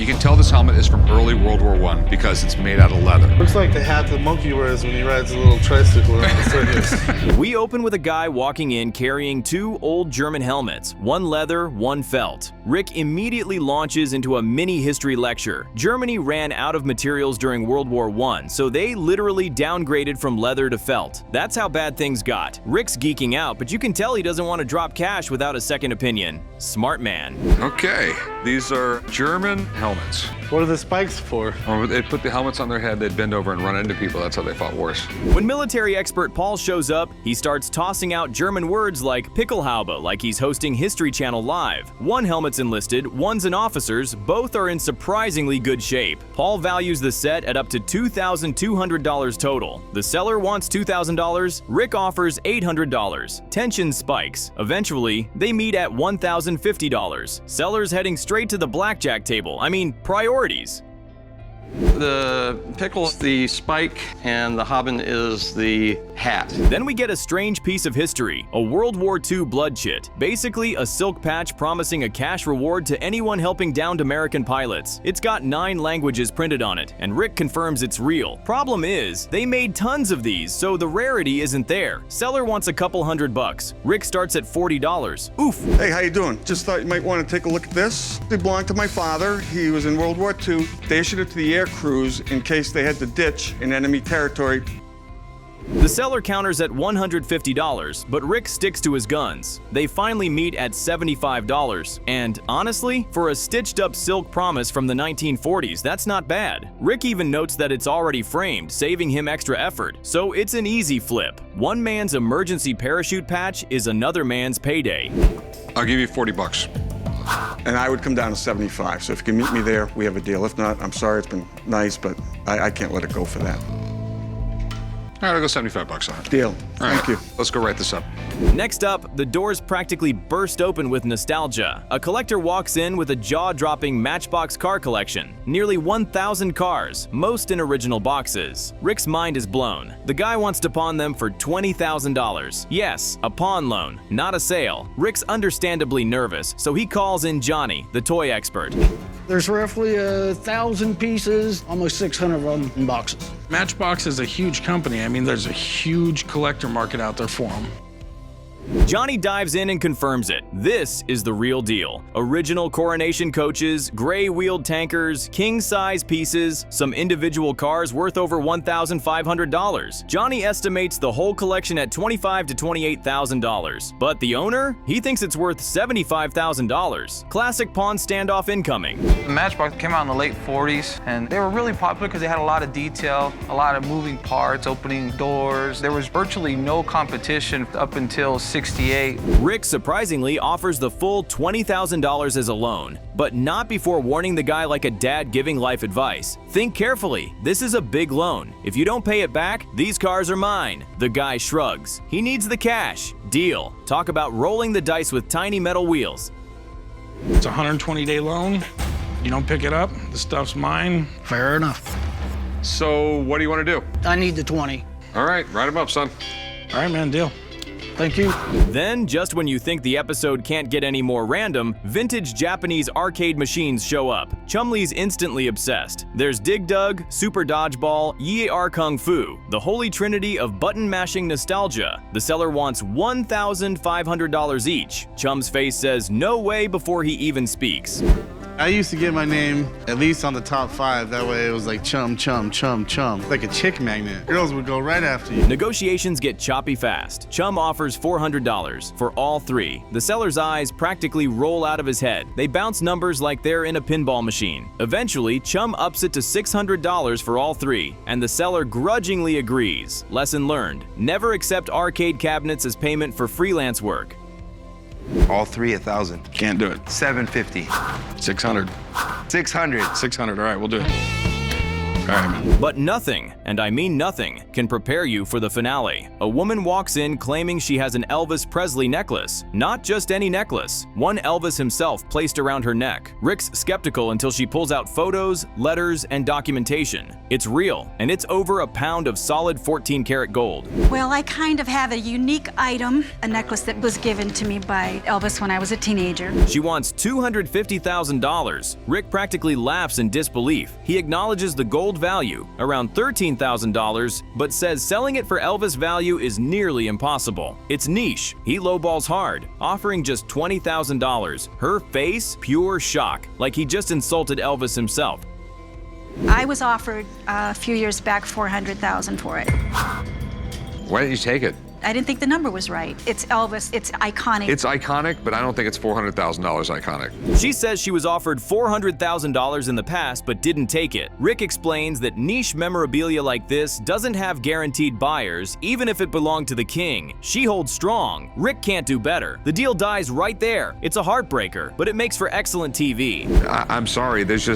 You can tell this helmet is from early World War I because it's made out of leather. Looks like the hat the monkey wears when he rides a little tricycle around the circus. We open with a guy walking in carrying two old German helmets, one leather, one felt. Rick immediately launches into a mini history lecture. Germany ran out of materials during World War I, so they literally downgraded from leather to felt. That's how bad things got. Rick's geeking out, but you can tell he doesn't want to drop cash without a second opinion. Smart man. Okay, these are German helmets. What are the spikes for? Or they'd put the helmets on their head, they'd bend over and run into people. That's how they fought wars. When military expert Paul shows up, he starts tossing out German words like Pickelhaube, like he's hosting History Channel Live. One helmet's enlisted, one's an officer's, both are in surprisingly good shape. Paul values the set at up to $2,200 total. The seller wants $2,000, Rick offers $800. Tension spikes. Eventually, they meet at $1,050. Seller's heading straight to the blackjack table. I mean, priorities. The pickle is the spike, and the Haben is the hat. Then we get a strange piece of history, a World War II blood chit. Basically a silk patch promising a cash reward to anyone helping downed American pilots. It's got 9 languages printed on it, and Rick confirms it's real. Problem is, they made tons of these, so the rarity isn't there. Seller wants a couple $100. Rick starts at $40. Oof. Hey, how you doing? Just thought you might want to take a look at this. They belonged to my father. He was in World War II. They issued it to the air crews in case they had to ditch in enemy territory. The seller counters at $150, but Rick sticks to his guns. They finally meet at $75. And honestly, for a stitched-up silk promise from the 1940s, that's not bad. Rick even notes that it's already framed, saving him extra effort. So it's an easy flip. One man's emergency parachute patch is another man's payday. I'll give you $40. And I would come down to 75. So if you can meet me there, we have a deal. If not, I'm sorry, it's been nice, but I can't let it go for that. All right, I'll go $75 on it. Deal. All right, Thank you. Let's go write this up. Next up, the doors practically burst open with nostalgia. A collector walks in with a jaw-dropping Matchbox car collection. Nearly 1,000 cars, most in original boxes. Rick's mind is blown. The guy wants to pawn them for $20,000. Yes, a pawn loan, not a sale. Rick's understandably nervous, so he calls in Johnny, the toy expert. There's roughly 1,000 pieces, almost 600 of them in boxes. Matchbox is a huge company. I mean, there's a huge collector market out there for them. Johnny dives in and confirms it. This is the real deal. Original Coronation coaches, gray-wheeled tankers, king-size pieces, some individual cars worth over $1,500. Johnny estimates the whole collection at $25,000 to $28,000. But the owner? He thinks it's worth $75,000. Classic pawn standoff incoming. Matchbox came out in the late 40s, and they were really popular because they had a lot of detail, a lot of moving parts, opening doors. There was virtually no competition up until '68. Rick surprisingly offers the full $20,000 as a loan, but not before warning the guy like a dad giving life advice. Think carefully, this is a big loan. If you don't pay it back, these cars are mine. The guy shrugs. He needs the cash. Deal. Talk about rolling the dice with tiny metal wheels. It's a 120-day loan. You don't pick it up, the stuff's mine. Fair enough. So what do you want to do? I need the 20. All right, write them up, son. All right, man, deal. Thank you. Then, just when you think the episode can't get any more random, vintage Japanese arcade machines show up. Chumley's instantly obsessed. There's Dig Dug, Super Dodgeball, Yee-Ar Kung Fu, the holy trinity of button-mashing nostalgia. The seller wants $1,500 each. Chum's face says no way before he even speaks. I used to get my name at least on the top 5. That way it was like chum, chum, chum, chum. Like a chick magnet. Girls would go right after you. Negotiations get choppy fast. Chum offers $400 for all 3. The seller's eyes practically roll out of his head. They bounce numbers like they're in a pinball machine. Eventually, Chum ups it to $600 for all 3, and the seller grudgingly agrees. Lesson learned: never accept arcade cabinets as payment for freelance work. All 3, 1,000. Can't do it. 750. 600. 600. 600, all right, we'll do it. But nothing, and I mean nothing, can prepare you for the finale. A woman walks in claiming she has an Elvis Presley necklace. Not just any necklace, one Elvis himself placed around her neck. Rick's skeptical until she pulls out photos, letters, and documentation. It's real, and it's over a pound of solid 14-karat gold. Well, I kind of have a unique item, a necklace that was given to me by Elvis when I was a teenager. She wants $250,000. Rick practically laughs in disbelief. He acknowledges the gold value, around $13,000, but says selling it for Elvis value is nearly impossible. It's niche. He lowballs hard, offering just $20,000. Her face, pure shock, like he just insulted Elvis himself. I was offered a few years back $400,000 for it. Why didn't you take it? I didn't think the number was right. It's Elvis, it's iconic. It's iconic, but I don't think it's $400,000 iconic. She says she was offered $400,000 in the past but didn't take it. Rick explains that niche memorabilia like this doesn't have guaranteed buyers, even if it belonged to the king. She holds strong. Rick can't do better. The deal dies right there. It's a heartbreaker, but it makes for excellent TV. I'm sorry, there's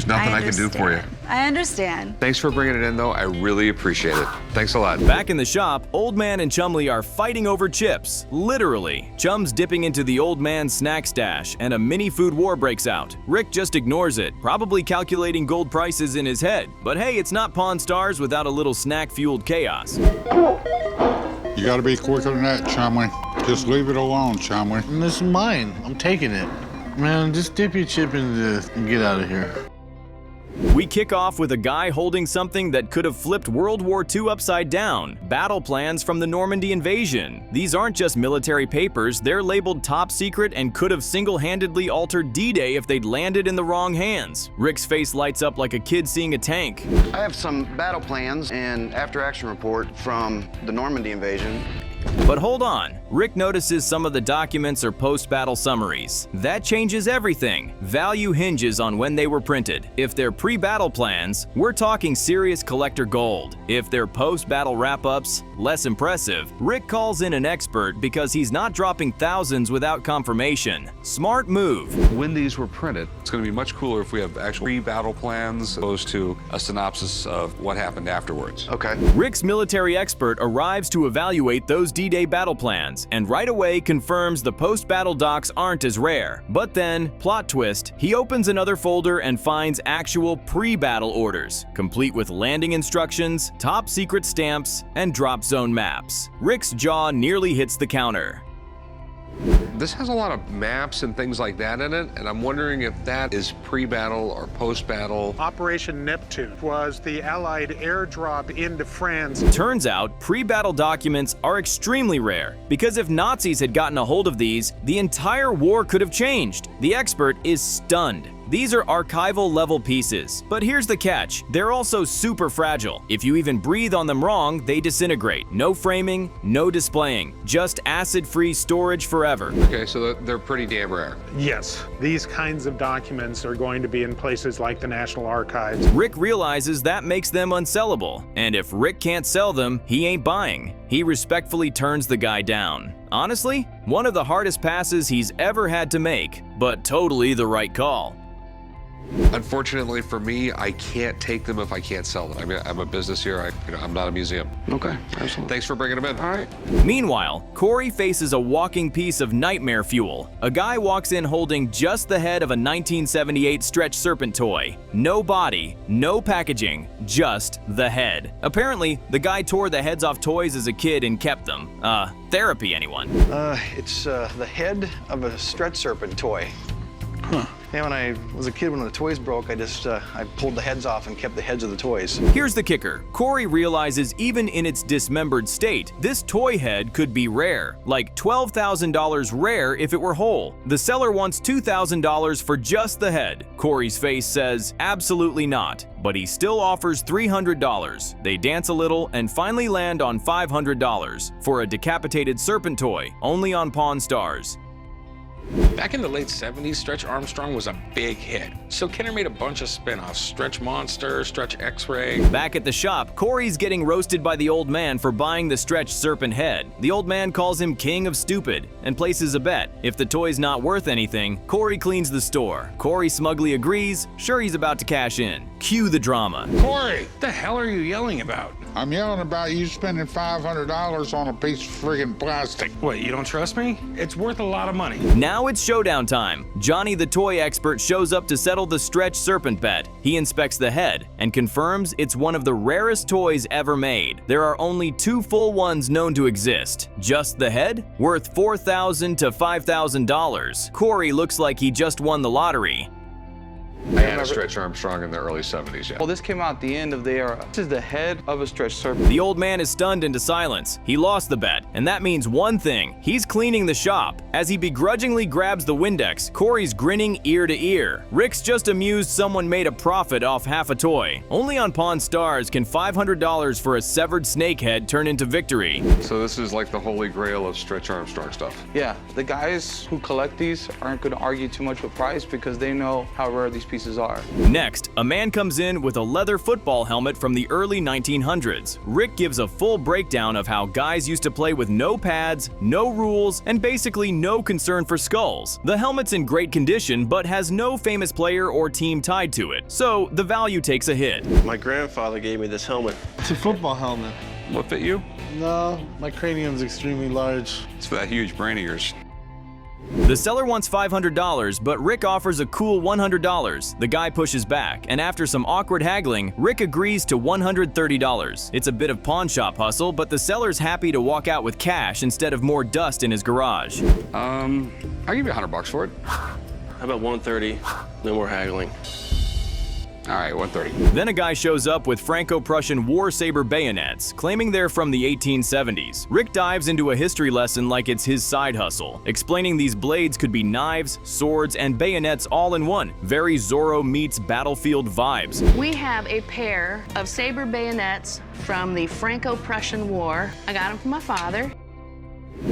nothing I can do for you. I understand. Thanks for bringing it in, though. I really appreciate it. Thanks a lot. Back in the shop, Old Man and Chumley are fighting over chips. Literally. Chum's dipping into the old man's snack stash, and a mini food war breaks out. Rick just ignores it, probably calculating gold prices in his head. But hey, it's not Pawn Stars without a little snack-fueled chaos. You gotta be quicker than that, Chumley. Just leave it alone, Chumley. And this is mine. I'm taking it. Man, just dip your chip into this and get out of here. We kick off with a guy holding something that could have flipped World War II upside down. Battle plans from the Normandy invasion. These aren't just military papers, they're labeled top secret and could have single-handedly altered D-Day if they'd landed in the wrong hands. Rick's face lights up like a kid seeing a tank. I have some battle plans and after-action report from the Normandy invasion. But hold on, Rick notices some of the documents are post-battle summaries. That changes everything. Value hinges on when they were printed. If they're pre-battle plans, we're talking serious collector gold. If they're post-battle wrap-ups, less impressive. Rick calls in an expert because he's not dropping thousands without confirmation. Smart move. When these were printed, it's going to be much cooler if we have actual pre-battle plans opposed to a synopsis of what happened afterwards. Okay. Rick's military expert arrives to evaluate those D-Day battle plans and right away confirms the post-battle docs aren't as rare. But then, plot twist, he opens another folder and finds actual pre-battle orders, complete with landing instructions, top secret stamps, and drop zone maps. Rick's jaw nearly hits the counter. This has a lot of maps and things like that in it, and I'm wondering if that is pre-battle or post-battle. Operation Neptune was the Allied airdrop into France. Turns out, pre-battle documents are extremely rare, because if Nazis had gotten a hold of these, the entire war could have changed. The expert is stunned. These are archival level pieces. But here's the catch, they're also super fragile. If you even breathe on them wrong, they disintegrate. No framing, no displaying, just acid-free storage forever. Okay, so they're pretty damn rare. Yes, these kinds of documents are going to be in places like the National Archives. Rick realizes that makes them unsellable, and if Rick can't sell them, he ain't buying. He respectfully turns the guy down. Honestly, one of the hardest passes he's ever had to make, but totally the right call. Unfortunately for me, I can't take them if I can't sell them. I mean, I'm a business here. I'm not a museum. Okay, absolutely. Thanks for bringing them in. All right. Meanwhile, Corey faces a walking piece of nightmare fuel. A guy walks in holding just the head of a 1978 Stretch Serpent toy. No body, no packaging, just the head. Apparently, the guy tore the heads off toys as a kid and kept them. Therapy, anyone? It's the head of a Stretch Serpent toy. Huh. Yeah, when I was a kid, when the toys broke, I pulled the heads off and kept the heads of the toys. Here's the kicker. Corey realizes even in its dismembered state, this toy head could be rare, like $12,000 rare if it were whole. The seller wants $2,000 for just the head. Corey's face says, absolutely not, but he still offers $300. They dance a little and finally land on $500 for a decapitated serpent toy, only on Pawn Stars. Back in the late 70s, Stretch Armstrong was a big hit. So Kenner made a bunch of spin-offs, Stretch Monster, Stretch X-Ray. Back at the shop, Corey's getting roasted by the old man for buying the Stretch Serpent head. The old man calls him king of stupid and places a bet. If the toy's not worth anything, Corey cleans the store. Corey smugly agrees, sure he's about to cash in. Cue the drama. Corey, what the hell are you yelling about? I'm yelling about you spending $500 on a piece of friggin' plastic. What, you don't trust me? It's worth a lot of money. Now it's showdown time. Johnny the toy expert shows up to settle the Stretch Serpent bet. He inspects the head and confirms it's one of the rarest toys ever made. There are only 2 full ones known to exist. Just the head? Worth $4,000 to $5,000. Corey looks like he just won the lottery. I had a Stretch Armstrong in the early 70s, yeah. Well, this came out the end of the era. This is the head of a Stretch Serpent. The old man is stunned into silence. He lost the bet, and that means one thing. He's cleaning the shop. As he begrudgingly grabs the Windex, Corey's grinning ear to ear. Rick's just amused someone made a profit off half a toy. Only on Pawn Stars can $500 for a severed snake head turn into victory. So this is like the holy grail of Stretch Armstrong stuff. Yeah, the guys who collect these aren't going to argue too much with price because they know how rare these pieces are. Next, a man comes in with a leather football helmet from the early 1900s. Rick gives a full breakdown of how guys used to play with no pads, no rules, and basically no concern for skulls. The helmet's in great condition but has no famous player or team tied to it, so the value takes a hit. My grandfather gave me this helmet. It's a football helmet. What fit you? No, my cranium's extremely large. It's for that huge brain of yours. The seller wants $500, but Rick offers a cool $100. The guy pushes back, and after some awkward haggling, Rick agrees to $130. It's a bit of pawn shop hustle, but the seller's happy to walk out with cash instead of more dust in his garage. I'll give you $100 for it. How about 130? No more haggling. All right, 130. Then a guy shows up with Franco-Prussian war saber bayonets, claiming they're from the 1870s. Rick dives into a history lesson like it's his side hustle, explaining these blades could be knives, swords, and bayonets all in one. Very Zorro meets Battlefield vibes. We have a pair of saber bayonets from the Franco-Prussian War. I got them from my father.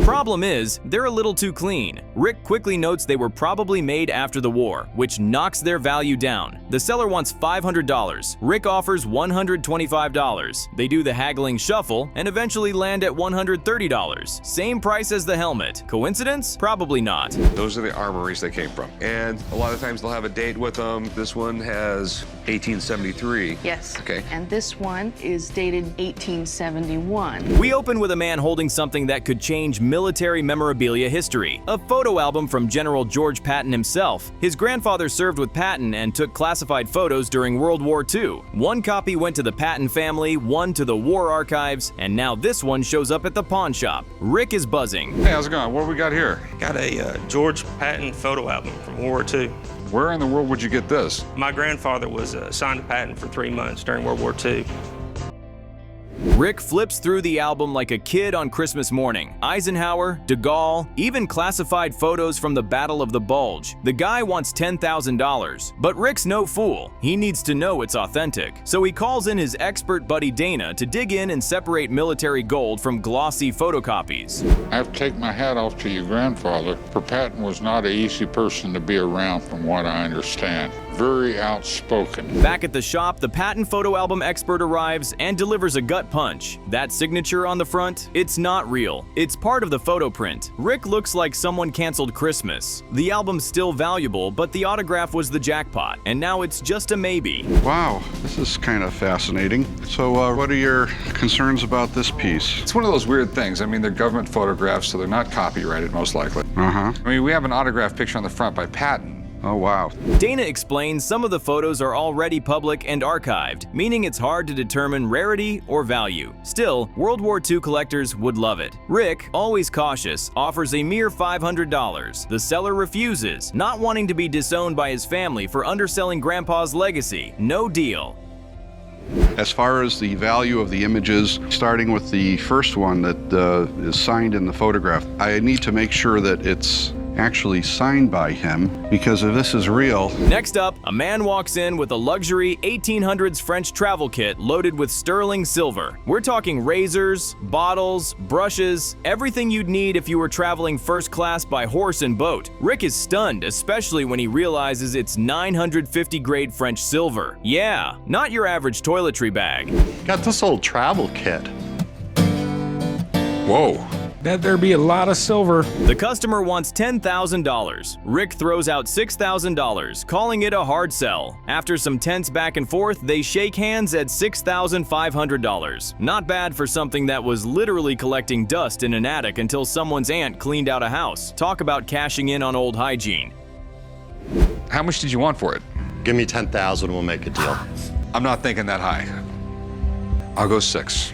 Problem is, they're a little too clean. Rick quickly notes they were probably made after the war, which knocks their value down. The seller wants $500. Rick offers $125. They do the haggling shuffle and eventually land at $130. Same price as the helmet. Coincidence? Probably not. Those are the armories they came from. And a lot of times they'll have a date with them. This one has 1873. Yes. Okay. And this one is dated 1871. We open with a man holding something that could change military memorabilia history. A photo album from General George Patton himself. His grandfather served with Patton and took classified photos during World War II. One copy went to the Patton family, one to the War Archives, and now this one shows up at the pawn shop. Rick is buzzing. Hey, how's it going? What do we got here? Got a George Patton photo album from World War II. Where in the world would you get this? My grandfather was assigned to Patton for 3 months during World War II. Rick flips through the album like a kid on Christmas morning. Eisenhower, de Gaulle, even classified photos from the Battle of the Bulge. The guy wants $10,000. But Rick's no fool. He needs to know it's authentic. So he calls in his expert buddy Dana to dig in and separate military gold from glossy photocopies. I have to take my hat off to your grandfather, for Patton was not an easy person to be around from what I understand. Very outspoken. Back at the shop, the Patton photo album expert arrives and delivers a gut punch. That signature on the front, it's not real. It's part of the photo print. Rick looks like someone canceled Christmas. The album's still valuable, but the autograph was the jackpot, and now it's just a maybe. Wow, this is kind of fascinating. So what are your concerns about this piece? It's one of those weird things. I mean, they're government photographs, so they're not copyrighted, most likely. Uh-huh. I mean, we have an autograph picture on the front by Patton. Oh, wow. Dana explains some of the photos are already public and archived, meaning it's hard to determine rarity or value. Still, World War II collectors would love it. Rick, always cautious, offers a mere $500. The seller refuses, not wanting to be disowned by his family for underselling Grandpa's legacy. No deal. As far as the value of the images, starting with the first one that is signed in the photograph, I need to make sure that it's actually signed by him, because if this is real... Next up, a man walks in with a luxury 1800s French travel kit loaded with sterling silver. We're talking razors, bottles, brushes, everything you'd need if you were traveling first class by horse and boat. Rick is stunned, especially when he realizes it's 950 grade French silver. Yeah, not your average toiletry bag. Got this old travel kit. Whoa. That there be a lot of silver. The customer wants $10,000. Rick throws out $6,000, calling it a hard sell. After some tense back and forth, they shake hands at $6,500. Not bad for something that was literally collecting dust in an attic until someone's aunt cleaned out a house. Talk about cashing in on old hygiene. How much did you want for it? Give me 10,000, we'll make a deal. I'm not thinking that high. I'll go 6.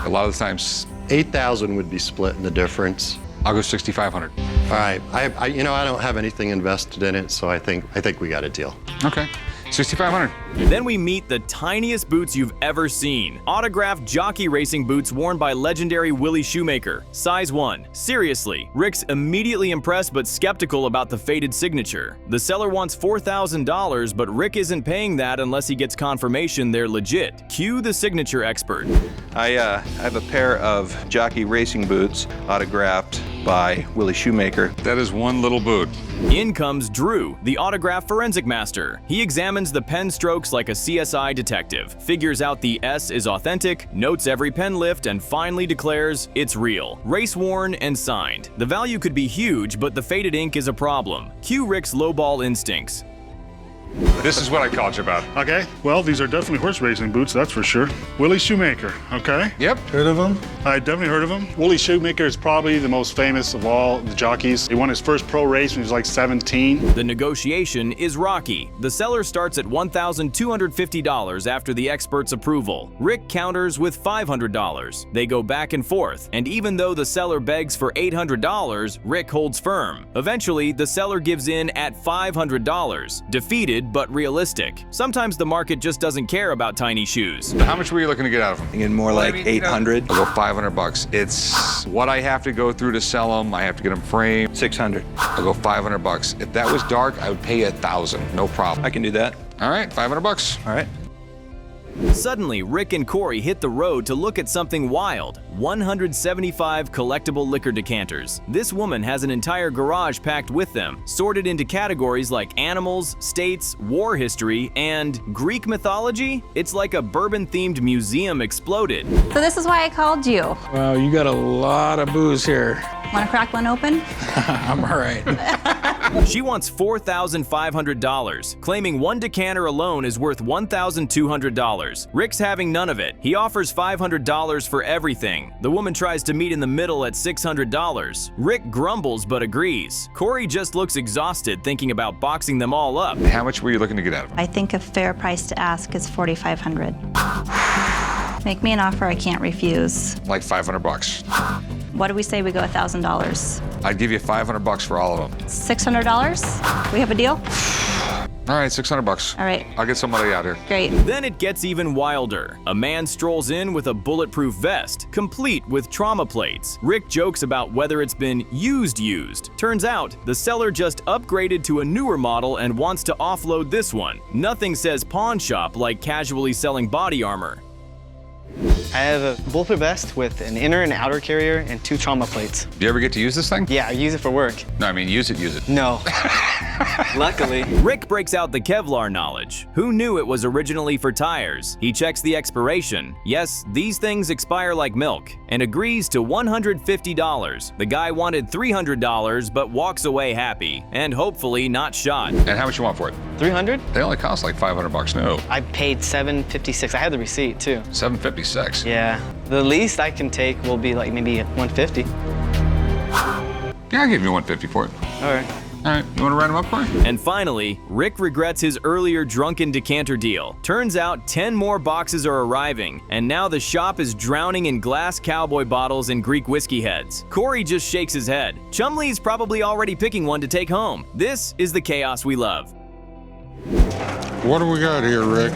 A lot of the times... 8,000 would be split in the difference. I'll go 6,500. All right, I don't have anything invested in it, so I think we got a deal. Okay, 6,500. Then we meet the tiniest boots you've ever seen. Autographed jockey racing boots worn by legendary Willie Shoemaker. Size 1. Seriously, Rick's immediately impressed but skeptical about the faded signature. The seller wants $4,000, but Rick isn't paying that unless he gets confirmation they're legit. Cue the signature expert. I have a pair of jockey racing boots autographed by Willie Shoemaker. That is one little boot. In comes Drew, the autograph forensic master. He examines the pen strokes like a CSI detective, figures out the S is authentic, notes every pen lift, and finally declares it's real. Race-worn and signed. The value could be huge, but the faded ink is a problem. Cue Rick's lowball instincts. This is what I called you about. Okay, well, these are definitely horse racing boots, that's for sure. Willie Shoemaker, okay? Yep. Heard of him? I definitely heard of him. Willie Shoemaker is probably the most famous of all the jockeys. He won his first pro race when he was like 17. The negotiation is rocky. The seller starts at $1,250 after the expert's approval. Rick counters with $500. They go back and forth, and even though the seller begs for $800, Rick holds firm. Eventually, the seller gives in at $500. Defeated, but realistic. Sometimes the market just doesn't care about tiny shoes. How much were you looking to get out of them? Thinking more like 800. I'll go 500 bucks. It's what I have to go through to sell them. I have to get them framed. 600. I'll go 500 bucks. If that was dark, I would pay you 1,000. No problem. I can do that. All right, 500 bucks. All right. Suddenly, Rick and Corey hit the road to look at something wild. 175 collectible liquor decanters. This woman has an entire garage packed with them, sorted into categories like animals, states, war history, and Greek mythology. It's like a bourbon-themed museum exploded. So this is why I called you. Wow, you got a lot of booze here. Want to crack one open? I'm all right. She wants $4,500, claiming one decanter alone is worth $1,200. Rick's having none of it. He offers $500 for everything. The woman tries to meet in the middle at $600. Rick grumbles but agrees. Corey just looks exhausted thinking about boxing them all up. How much were you looking to get out of them? I think a fair price to ask is $4,500. Make me an offer I can't refuse. Like 500 bucks. What do we say we go $1,000? I'd give you 500 bucks for all of them. $600? We have a deal? All right, 600 bucks. All right. I'll get somebody out here. Great. Then it gets even wilder. A man strolls in with a bulletproof vest, complete with trauma plates. Rick jokes about whether it's been used. Turns out, the seller just upgraded to a newer model and wants to offload this one. Nothing says pawn shop like casually selling body armor. I have a bulletproof vest with an inner and outer carrier and 2 trauma plates. Do you ever get to use this thing? Yeah, I use it for work. No, I mean use it. No. Luckily. Rick breaks out the Kevlar knowledge. Who knew it was originally for tires? He checks the expiration. Yes, these things expire like milk, and agrees to $150. The guy wanted $300, but walks away happy, and hopefully not shot. And how much you want for it? $300? They only cost like 500 bucks. No. I paid $756. I have the receipt too. $756. Yeah. The least I can take will be like maybe $150. Yeah, I'll give you $150 for it. All right. All right, you want to write them up for me? And finally, Rick regrets his earlier drunken decanter deal. Turns out 10 more boxes are arriving, and now the shop is drowning in glass cowboy bottles and Greek whiskey heads. Corey just shakes his head. Chumley's probably already picking one to take home. This is the chaos we love. What do we got here, Rick?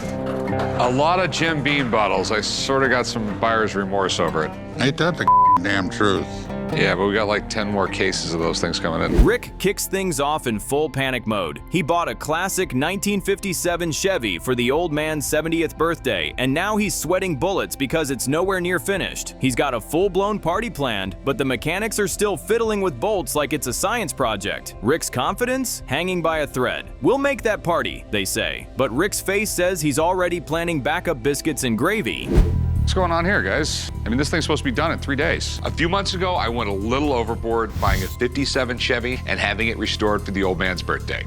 A lot of Jim Beam bottles. I sort of got some buyer's remorse over it. Ain't that the damn truth? Yeah, but we got like 10 more cases of those things coming in. Rick kicks things off in full panic mode. He bought a classic 1957 Chevy for the old man's 70th birthday, and now he's sweating bullets because it's nowhere near finished. He's got a full-blown party planned, but the mechanics are still fiddling with bolts like it's a science project. Rick's confidence hanging by a thread. We'll make that party, they say, but Rick's face says he's already planning backup biscuits and gravy. What's going on here, guys? I mean, this thing's supposed to be done in 3 days. A few months ago, I went a little overboard buying a 57 Chevy and having it restored for the old man's birthday.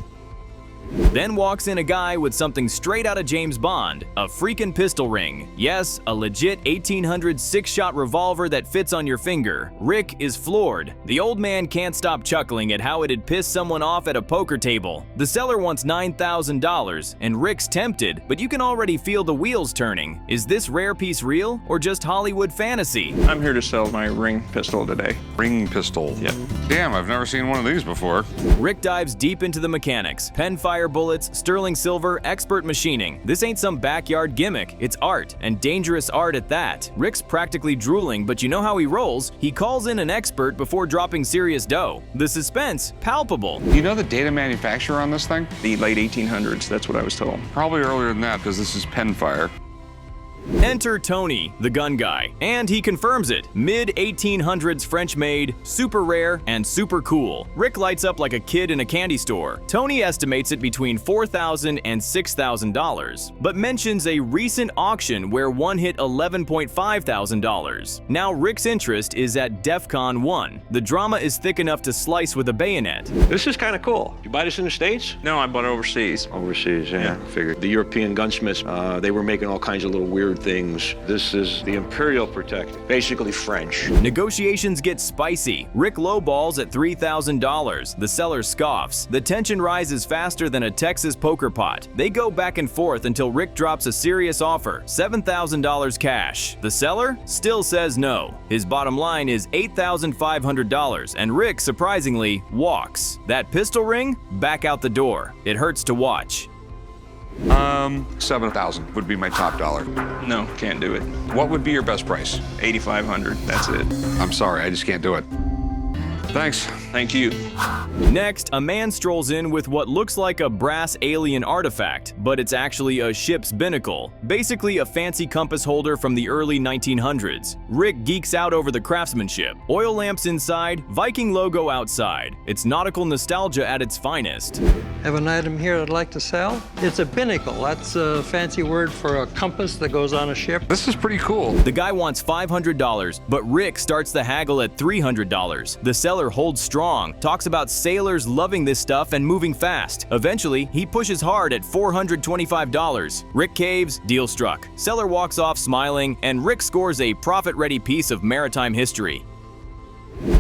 Then walks in a guy with something straight out of James Bond, a freaking pistol ring. Yes, a legit 1800 6-shot revolver that fits on your finger. Rick is floored. The old man can't stop chuckling at how it'd piss someone off at a poker table. The seller wants $9,000, and Rick's tempted, but you can already feel the wheels turning. Is this rare piece real, or just Hollywood fantasy? I'm here to sell my ring pistol today. Ring pistol? Yep. Damn, I've never seen one of these before. Rick dives deep into the mechanics. Penfire bullets, sterling silver, expert machining. This ain't some backyard gimmick, it's art, and dangerous art at that. Rick's practically drooling, but you know how he rolls. He calls in an expert before dropping serious dough. The suspense, palpable. Do you know the date of manufacture on this thing? The late 1800s, that's what I was told. Probably earlier than that, because this is Penfire. Enter Tony, the gun guy, and he confirms it. Mid-1800s French-made, super rare, and super cool. Rick lights up like a kid in a candy store. Tony estimates it between $4,000 and $6,000, but mentions a recent auction where one hit $11,500. Now Rick's interest is at DEFCON 1. The drama is thick enough to slice with a bayonet. This is kind of cool. You buy this in the States? No, I bought it overseas. Overseas, yeah. I figured. The European gunsmiths, they were making all kinds of little weird things. This is the Imperial Protective, basically French. Negotiations get spicy. Rick lowballs at $3,000. The seller scoffs. The tension rises faster than a Texas poker pot. They go back and forth until Rick drops a serious offer, $7,000 cash. The seller still says no. His bottom line is $8,500, and Rick, surprisingly, walks. That pistol ring? Back out the door. It hurts to watch. $7,000 would be my top dollar. No, can't do it. What would be your best price? $8,500, that's it. I'm sorry, I just can't do it. Thanks. Thank you. Next, a man strolls in with what looks like a brass alien artifact, but it's actually a ship's binnacle, basically a fancy compass holder from the early 1900s. Rick geeks out over the craftsmanship. Oil lamps inside, Viking logo outside. It's nautical nostalgia at its finest. Have an item here I'd like to sell. It's a binnacle. That's a fancy word for a compass that goes on a ship. This is pretty cool. The guy wants $500, but Rick starts the haggle at $300. The seller holds strong, talks about sailors loving this stuff and moving fast. Eventually, he pushes hard at $425. Rick caves, deal struck. Seller walks off smiling, and Rick scores a profit-ready piece of maritime history.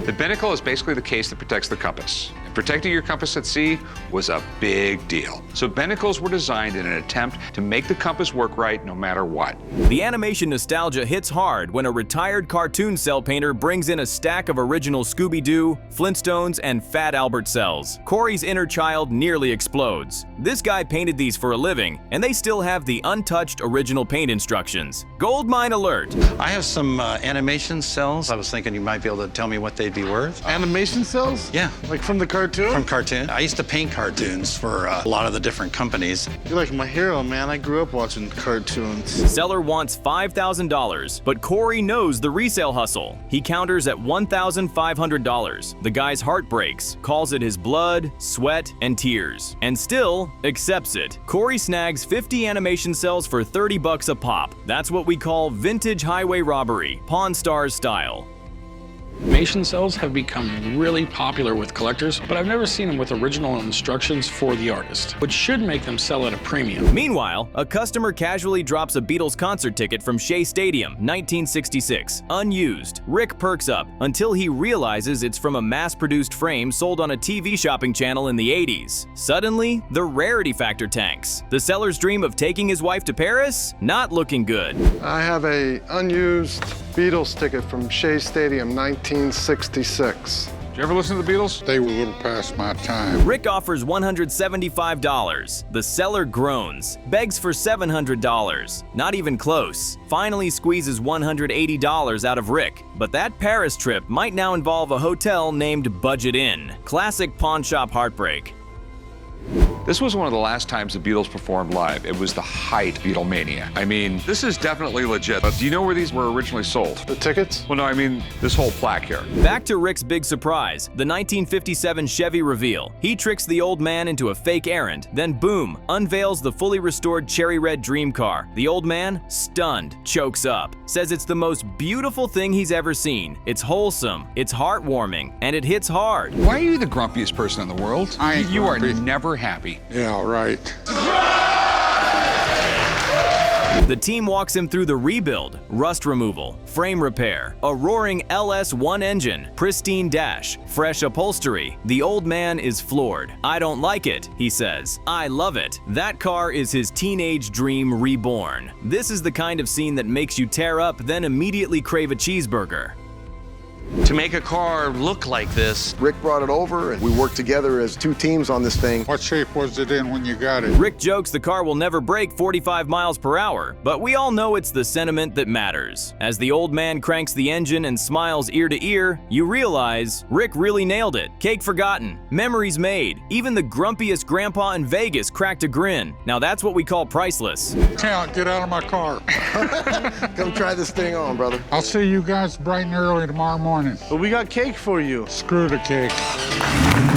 The binnacle is basically the case that protects the compass. Protecting your compass at sea was a big deal. So binnacles were designed in an attempt to make the compass work right no matter what. The animation nostalgia hits hard when a retired cartoon cell painter brings in a stack of original Scooby-Doo, Flintstones, and Fat Albert cells. Corey's inner child nearly explodes. This guy painted these for a living, and they still have the untouched original paint instructions. Goldmine alert! I have some animation cells. I was thinking you might be able to tell me what they'd be worth. Animation cells? Yeah. Like from the cartoon? From cartoon. I used to paint cartoons for a lot of the different companies. You're like my hero, man. I grew up watching cartoons. Seller wants $5,000, but Corey knows the resale hustle. He counters at $1,500. The guy's heart breaks, calls it his blood, sweat, and tears, and still accepts it. Corey snags 50 animation cells for $30 a pop. That's what we call vintage highway robbery, Pawn Stars style. Animation cells have become really popular with collectors, but I've never seen them with original instructions for the artist, which should make them sell at a premium. Meanwhile, a customer casually drops a Beatles concert ticket from Shea Stadium, 1966, unused. Rick perks up until he realizes it's from a mass-produced frame sold on a TV shopping channel in the 80s. Suddenly, the rarity factor tanks. The seller's dream of taking his wife to Paris? Not looking good. I have a unused Beatles ticket from Shea Stadium, 1966. Did you ever listen to the Beatles? They were a little past my time. Rick offers $175. The seller groans, begs for $700. Not even close. Finally squeezes $180 out of Rick. But that Paris trip might now involve a hotel named Budget Inn. Classic pawn shop heartbreak. This was one of the last times the Beatles performed live. It was the height of Beatlemania. I mean, this is definitely legit. But do you know where these were originally sold? The tickets? Well, no, I mean this whole plaque here. Back to Rick's big surprise, the 1957 Chevy reveal. He tricks the old man into a fake errand, then boom, unveils the fully restored cherry red dream car. The old man, stunned, chokes up, says it's the most beautiful thing he's ever seen. It's wholesome, it's heartwarming, and it hits hard. Why are you the grumpiest person in the world? I ain't You are grumpy. never happy. Yeah, right. The team walks him through the rebuild, rust removal, frame repair, a roaring LS1 engine, pristine dash, fresh upholstery. The old man is floored. I don't like it, he says. I love it. That car is his teenage dream reborn. This is the kind of scene that makes you tear up, then immediately crave a cheeseburger. To make a car look like this, Rick brought it over and we worked together as two teams on this thing. What shape was it in when you got it? Rick jokes the car will never break 45 miles per hour, but we all know it's the sentiment that matters. As the old man cranks the engine and smiles ear to ear, you realize Rick really nailed it. Cake forgotten, memories made. Even the grumpiest grandpa in Vegas cracked a grin. Now that's what we call priceless. Count, get out of my car. Come try this thing on, brother. I'll see you guys bright and early tomorrow morning. But we got cake for you. Screw the cake.